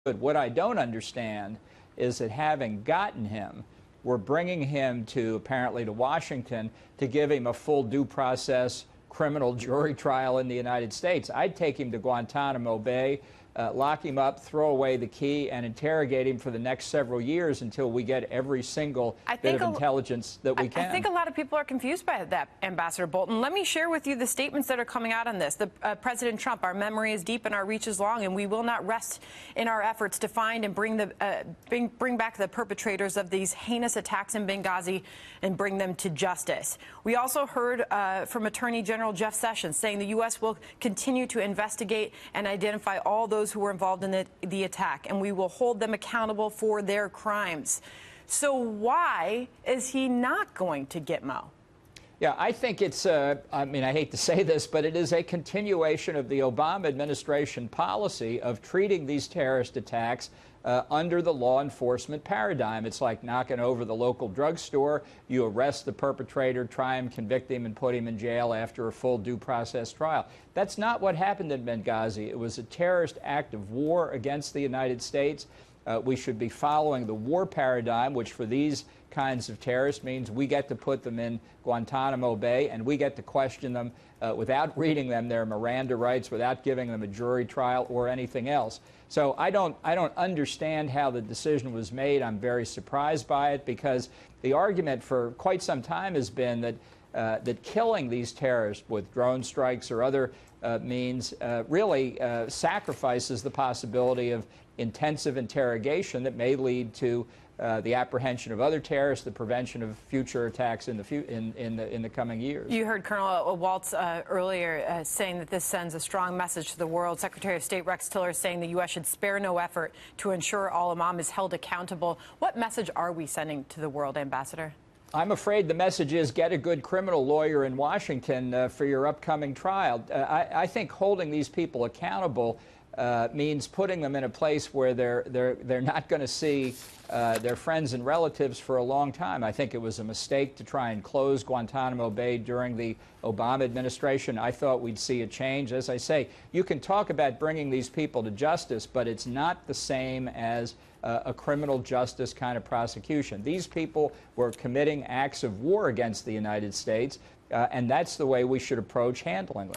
But what I don't understand is that having gotten him, we're bringing him apparently to Washington to give him a full due process criminal jury trial in the United States. I'd take him to Guantanamo Bay, lock him up, throw away the key, and interrogate him for the next several years until we get every single bit of intelligence that we can. I think a lot of people are confused by that, Ambassador Bolton. Let me share with you the statements that are coming out on this. President Trump, our memory is deep and our reach is long, and we will not rest in our efforts to find and bring back the perpetrators of these heinous attacks in Benghazi and bring them to justice. We also heard from Attorney General Jeff Sessions saying the U.S. will continue to investigate and identify all those who were involved in the attack, and we will hold them accountable for their crimes. So why is he not going to Gitmo? Yeah, I think it's, I hate to say this, but it is a continuation of the Obama administration policy of treating these terrorist attacks under the law enforcement paradigm. It's like knocking over the local drugstore. You arrest the perpetrator, try him, convict him, and put him in jail after a full due process trial. That's not what happened in Benghazi. It was a terrorist act of war against the United States. We should be following the war paradigm, which for these kinds of terrorists means we get to put them in Guantanamo Bay and we get to question them without reading them their Miranda rights, without giving them a jury trial or anything else. So I don't understand how the decision was made. I'm very surprised by it, because the argument for quite some time has been that that killing these terrorists with drone strikes or other means really sacrifices the possibility of intensive interrogation that may lead to the apprehension of other terrorists, the prevention of future attacks in the coming years. You heard Colonel Waltz earlier saying that this sends a strong message to the world. Secretary of State Rex Tillerson saying the U.S. should spare no effort to ensure all imam is held accountable. What message are we sending to the world, Ambassador? I'm afraid the message is get a good criminal lawyer in Washington for your upcoming trial. I think holding these people accountable means putting them in a place where they're not going to see their friends and relatives for a long time. I think it was a mistake to try and close Guantanamo Bay during the Obama administration. I thought we'd see a change. As I say, you can talk about bringing these people to justice, but it's not the same as a criminal justice kind of prosecution. These people were committing acts of war against the United States, and that's the way we should approach handling them.